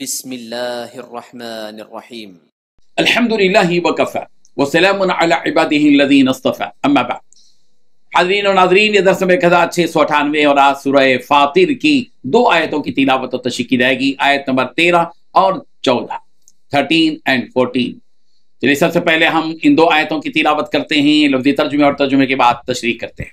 بسم اللہ الرحمن الرحیم الحمدللہ وکفی وسلام علی عبادہ الذین اصطفی اما بعد۔ حاضرین و ناظرین، یہ درس میں 1698 اور آج سورہ فاطر کی 2 آیتوں کی تلاوت و تشریح کی جائے گی، آیت نمبر 13 اور 14، 13 and 14۔ چلیے سب سے پہلے ہم ان 2 آیتوں کی تلاوت کرتے ہیں، لفظی ترجمے اور ترجمے کے بعد تشریح کرتے ہیں۔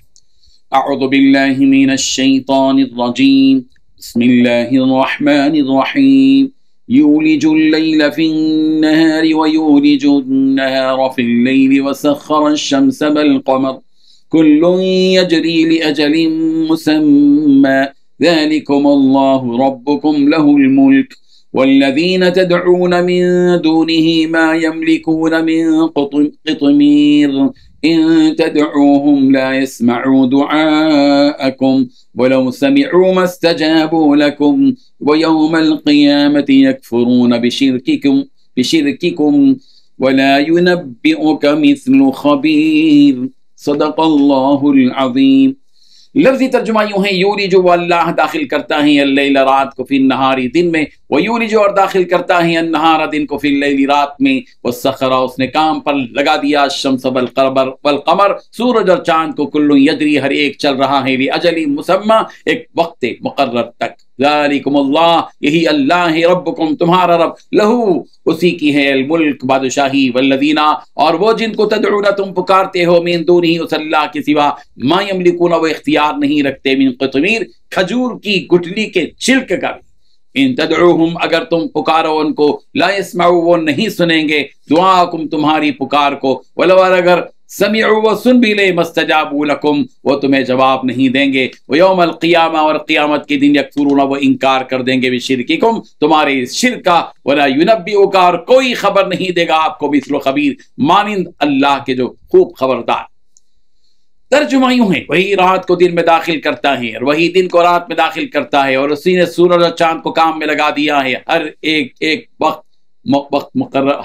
اعوذ باللہ من الشیطان الرجیم، بسم اللہ الرحمن الرحیم۔ يولج الليل في النهار ويولج النهار في الليل وسخر الشمس والقمر كل يجري لأجل مسمى ذلكم الله ربكم له الملك والذين تدعون من دونه ما يملكون من قطمير إن تدعوهم لا يسمعوا دعاءكم ولو سمعوا ما استجابوا لكم ويوم القيامة يكفرون بشرككم ولا ينبئك مثل خبير صدق اللہ العظیم۔ لفظی ترجمہ یوں ہے، یولج وہ اللہ داخل کرتا ہے اللیل رات کو فی النہار دن میں، ویولج اور داخل کرتا ہے النہار دن کو فی اللیل رات میں، وسخر اس نے کام پر لگا دیا الشمس والقمر سورج اور چاند کو، کل یجری ہر ایک چل رہا ہے لاجل مسمی ایک وقت مقرر تک۔ ذالکم اللہ یہی اللہ ہے، ربکم تمہارا رب، لہو اسی کی ہے الملک بادشاہی، والذین اور وہ جن کو تدعون تم پکارتے ہو من دونہ اس اللہ کے سوا، ما یملکون وہ اختیار نہیں رکھتے، من قطمیر کھجور کی گٹلی کے چھلک کا بھی، ان تدعوہم اگر تم پکارو ان کو، لا یسمعوا وہ نہیں سنیں گے دعاکم تمہاری پکار کو، ولو اگر سمعوا وہ سن بھی لے مستجابوا لکم وہ تمہیں جواب نہیں دیں گے، ویوم القیامہ اور قیامت کے دن یکفرون وہ انکار کر دیں گے بشرککم تمہارے شرک کا، ولا ینبئک اور کوئی خبر نہیں دے گا آپ کو مثل خبیر مانند اللہ کے جو خوب خبردار۔ ترجمہ یوں ہے، وہی رات کو دن میں داخل کرتا ہے اور وہی دن کو رات میں داخل کرتا ہے، اور اسی نے سورج اور چاند کو کام میں لگا دیا ہے، ہر ایک وقت مقرر،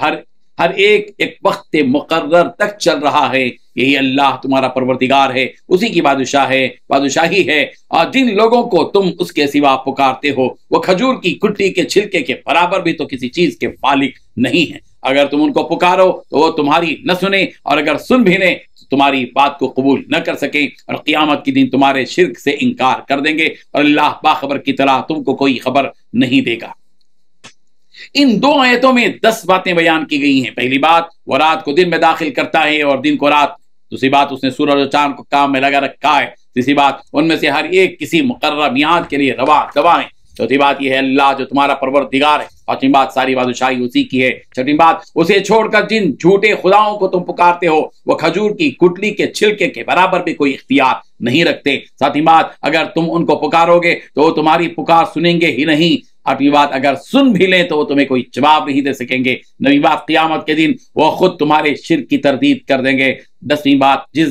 ہر ایک وقت مقرر تک چل رہا ہے۔ یہی اللہ تمہارا پروردگار ہے، اسی کی بادشاہی ہے، اور جن لوگوں کو تم اس کے سوا پکارتے ہو وہ کھجور کی گٹلی کے چھلکے کے برابر بھی تو کسی چیز کے مالک نہیں ہیں۔ اگر تم ان کو پکارو تو وہ تمہاری نہ سنیں، اور اگر سن بھی لیں تو تمہاری بات کو قبول نہ کر سکیں، اور قیامت کے دن تمہارے شرک سے انکار کر دیں گے، اور اللہ باخبر کی طرح تم کو کوئی خبر نہیں دے گا۔ ان 2 آیتوں میں 10 باتیں بیان کی گئی ہیں۔ پہلی بات، وہ رات کو دن میں داخل کرتا ہے اور دن کو رات۔ دوسری بات، اس نے سورج اور چاند کو کام میں لگا رکھا ہے۔ تیسری بات، ان میں سے ہر ایک کسی مقررہ میعاد کے لیے گواہ ہیں۔ چوتھی بات یہ ہے اللہ جو تمہارا پروردگار ہے۔ پانچویں بات، ساری بادشاہی اسی کی ہے۔ چھٹی بات، اسے چھوڑ کر جن جھوٹے خداؤں کو تم پکارتے ہو وہ کھجور کی گٹلی کے چھلکے کے برابر بھی کوئی اختیار نہیں رکھتے۔ ساتویں بات، اگر تم ان کو پکارو گے تو وہ تمہاری پکار سنیں گے ہی نہیں۔ 8ویں بات، اگر سن بھی لیں تو وہ تمہیں کوئی جواب نہیں دے سکیں گے۔ 9ویں بات، قیامت کے دن وہ خود تمہارے شرک کی تردید کر دیں گے۔ 10ویں بات، جس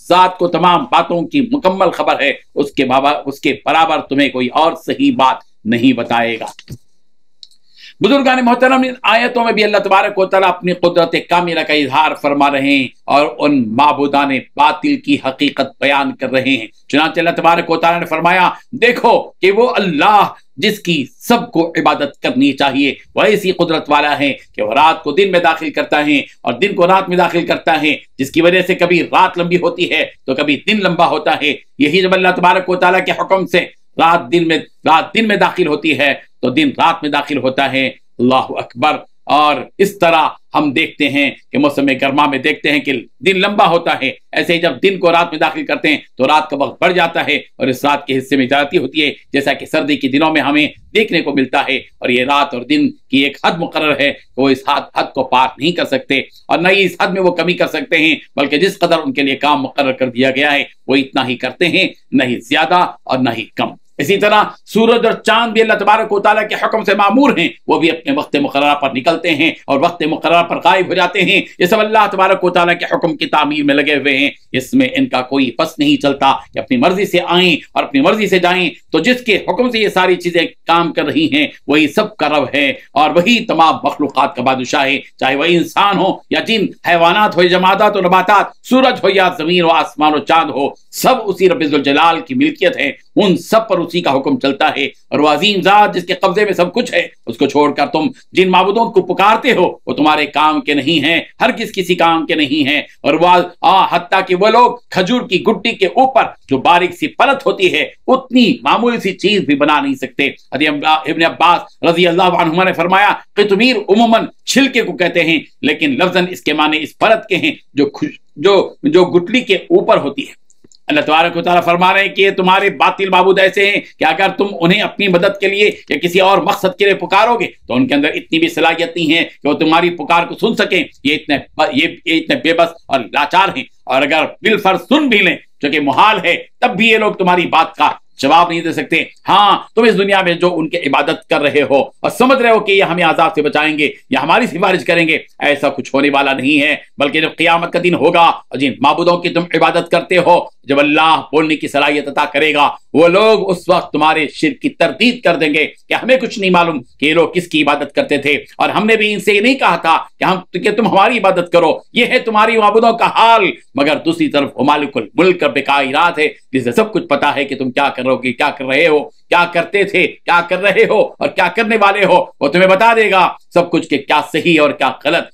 ذات کو تمام باتوں کی مکمل خبر ہے اس کے برابر تمہیں کوئی اور صحیح بات نہیں بتائے گا۔ بزرگان محترم، ان آیتوں میں بھی اللہ تبارک و تعالیٰ اپنی قدرت کاملہ کا اظہار فرما رہے ہیں اور ان معبودان باطل کی حقیقت بیان کر رہے ہیں۔ چنانچہ اللہ تبارک و تعالیٰ نے فرمایا، دیکھو کہ وہ اللہ جس کی سب کو عبادت کرنی چاہیے وہ ایسی قدرت والا ہے کہ وہ رات کو دن میں داخل کرتا ہے اور دن کو رات میں داخل کرتا ہے، جس کی وجہ سے کبھی رات لمبی ہوتی ہے تو کبھی دن لمبا ہوتا ہے۔ یہی جب اللہ تبارک و تعالیٰ کے حکم سے رات دن میں داخل ہوتی ہے تو دن رات میں داخل ہوتا ہے۔ اللہ اکبر۔ اور اس طرح ہم دیکھتے ہیں کہ موسم گرما میں دیکھتے ہیں کہ دن لمبا ہوتا ہے، ایسے ہی جب دن کو رات میں داخل کرتے ہیں تو رات کا وقت بڑھ جاتا ہے اور اس رات کے حصے میں زیادتی ہوتی ہے، جیسا کہ سردی کے دنوں میں ہمیں دیکھنے کو ملتا ہے۔ اور یہ رات اور دن کی ایک حد مقرر ہے کہ وہ اس حد کو پار نہیں کر سکتے، اور نہ ہی اس حد میں وہ کمی کر سکتے ہیں، بلکہ جس قدر ان کے لیے کام مقرر کر دیا گیا ہے وہ اتنا ہی کرتے ہیں، نہ ہی زیادہ اور نہ ہی کم۔ اسی طرح سورج اور چاند بھی اللہ تبارک و تعالیٰ کے حکم سے مامور ہیں، وہ بھی اپنے وقت مقررہ پر نکلتے ہیں اور وقت مقررہ پر غائب ہو جاتے ہیں۔ یہ سب اللہ تبارک و تعالیٰ کے حکم کی تعمیر میں لگے ہوئے ہیں، اس میں ان کا کوئی پس نہیں چلتا کہ اپنی مرضی سے آئیں اور اپنی مرضی سے جائیں۔ تو جس کے حکم سے یہ ساری چیزیں کام کر رہی ہیں وہی سب کا رب ہے اور وہی تمام مخلوقات کا بادشاہ ہے، چاہے وہ انسان ہو یا جن، حیوانات ہو یا جمادات و نباتات، سورج ہو یا زمین و آسمان و چاند ہو، سب اسی رب ذوالجلال کی ملکیت ہے، ان سب پر اس اسی کا حکم چلتا ہے، اور وہ عظیم ذات جس کے قبضے میں سب کچھ ہے، اس کو چھوڑ کر تم جن معبودوں کو پکارتے ہو وہ تمہارے کام کے نہیں ہیں، ہرگز کسی کام کے نہیں ہیں۔ اور وہ حتیٰ کہ وہ لوگ کھجور کی گٹی کے اوپر جو باریک سی پرت ہوتی ہے اتنی معمولی سی چیز بھی بنا نہیں سکتے۔ ابن عباس رضی اللہ عنہما نے فرمایا قطمیر عموماً چھلکے کو کہتے ہیں، لیکن لفظاً اس کے معنی اس پرت کے ہیں جو گٹلی کے اوپر ہوتی ہے۔ اللہ تبارک و تعالیٰ فرما رہے ہیں کہ یہ تمہارے باطل معبود ایسے ہیں کہ اگر تم انہیں اپنی مدد کے لیے یا کسی اور مقصد کے لیے پکارو گے تو ان کے اندر اتنی بھی صلاحیت نہیں ہے کہ وہ تمہاری پکار کو سن سکیں۔ یہ اتنے بے بس اور لاچار ہیں، اور اگر بالفرض سن بھی لیں جو کہ محال ہے، تب بھی یہ لوگ تمہاری بات کا جواب نہیں دے سکتے۔ ہاں، تم اس دنیا میں جو ان کی عبادت کر رہے ہو اور سمجھ رہے ہو کہ یہ ہمیں عذاب سے بچائیں گے یا ہماری سفارش کریں گے، ایسا کچھ ہونے والا نہیں ہے، بلکہ جب قیامت کا دن ہوگا اور جن معبودوں کی تم عبادت کرتے ہو جب اللہ بولنے کی صلاحیت عطا کرے گا، وہ لوگ اس وقت تمہارے شرک کی تردید کر دیں گے کہ ہمیں کچھ نہیں معلوم کہ یہ لوگ کس کی عبادت کرتے تھے، اور ہم نے بھی ان سے یہ نہیں کہا تھا کہ تم ہماری عبادت کرو، یہ ہے تمہاری معبودوں کا حال۔ مگر دوسری طرف وہ مالک الملک رب کائنات ہے جسے سب کچھ پتا ہے کہ تم کیا کر رہے ہو، کہ کیا کر رہے ہو، کیا کرتے تھے، کیا کر رہے ہو اور کیا کرنے والے ہو، وہ تمہیں بتا دے گا سب کچھ کہ کیا صحیح اور کیا غلط۔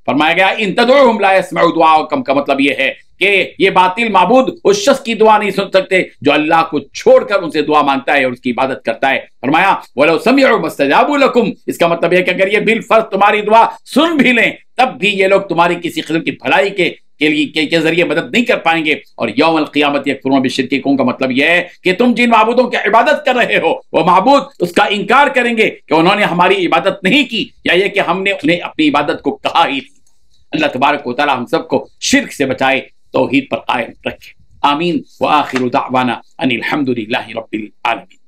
فرمایا گیا ان تدعوہم لا يسمعوا دعاءکم کا مطلب یہ ہے کہ یہ باطل معبود اس شخص کی دعا نہیں سن سکتے جو اللہ کو چھوڑ کر ان سے دعا مانگتا ہے اور اس کی عبادت کرتا ہے۔ فرمایا وَلَوْ سَمِعُوا مَا اسْتَجَابُوا لَكُمْ، اس کا مطلب یہ کہ اگر یہ بالفرض تمہاری دعا سن بھی لیں تب بھی یہ لوگ تمہاری کسی قسم کی بھلائی کے ذریعے مدد نہیں کر پائیں گے۔ اور یوم القیامت یکفرون بشرککم کا مطلب یہ ہے کہ تم جن معبودوں کی عبادت کر رہے ہو وہ معبود اس کا انکار کریں گے کہ انہوں نے ہماری عبادت نہیں کی، یا یہ کہ ہم نے انہیں اپنی عبادت کو کہا ہی نہیں۔ اللہ تبارک و تعالی ہم سب کو شرک سے بچائے، توحید پر قائم رکھے، آمین۔ وآخر دعوانا ان الحمد للہ رب العالمین۔